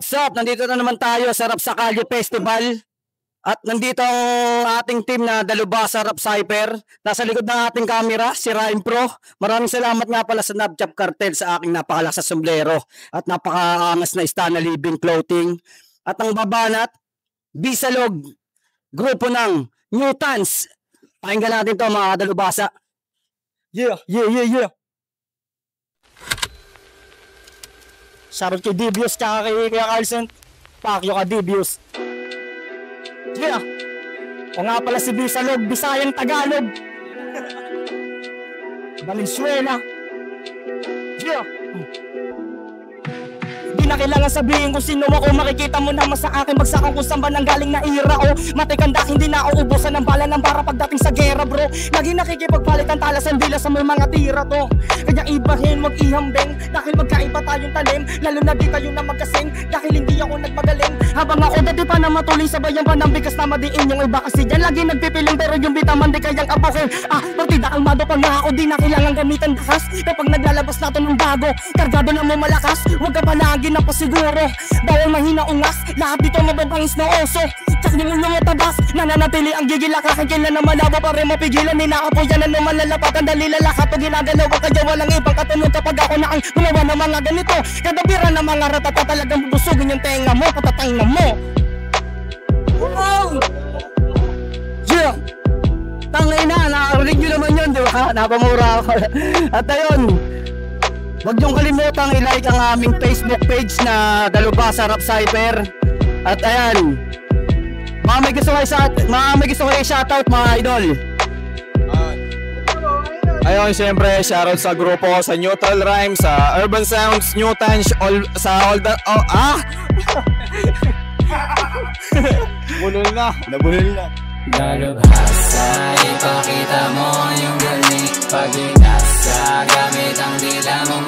What's up? Nandito na naman tayo sa Rap sa Kalye Festival. At nandito ang ating team na Dalubhasa Rap Cypher. Nasa likod ng ating camera, si Rhyme Pro. Maraming salamat nga pala sa Nabchap Cartel sa aking napakalakas sa sombrero at napakaangas na Istana Living Clothing. At ang babanat, Bisalog, grupo ng Newtons. Pakinggan natin to mga Dalubhasa. Yeah. Shoutout kay Dibius tsaka kay Carlson. Pakyo ka Dibius. Yeah. O nga pala si Bisalog, Bisayang Tagalog. Valenzuela. Yeah. Di na kailangan sabihin kung sino ako. Makikita mo naman sa akin bagsakan kung saan ba nanggaling na ira o matikandak, hindi na ako ubusan ng bala ng bara pagdating sa gera bro. Lagi nakikipagpalit ang talas ang dila sa mga tira to. Kaya ibahin, wag ihambing dahil magkaiba tayong talim. Lalo na di tayo na magkasing dahil hindi ako nagmagaling. Habang ako dati pa na matuloy sabayan pa ng bigas na madiin yung iba kasi dyan lagi nagpipiling pero yung bitaman di kayang abukin. Partida ang mado pag nga ako di na kailangan gamitan dakas. Kapag naglalabas natin ng bago, kargado na mo malakas. Huwag ka palagi na pasiguro dahil mahina ungas, lahat dito mababangis na oso. Tsak yung ulo mo tabas, nananatili ang gigila kakikila na malabo pa rin mapigilan. Ninaapoyan na naman lalapatan dali lalaka pag ginagalaw ka kaya walang ibang katunod kapag ako na ang gumawa ng mga ganito. Kada bira ng mga ratata talagang bubusugin yung tenga mo, patatay na mo. Oh! Yeah! Tangay na, nakarinig nyo naman yun, di ba? Napamura ako. At ayun, huwag niyong kalimutang i-like ang aming Facebook page na Dalubhasa Rap Cypher. At ayan, mga may gusto kayo shoutout mga idol. Ayun, siyempre, shoutout sa grupo, sa Neutral Rhyme, sa Urban Sounds, Newtons, sa all the... Nabulol na. Dalubhasa, ipakita mo yung galing. Pag inasa, gamit ang dila mo.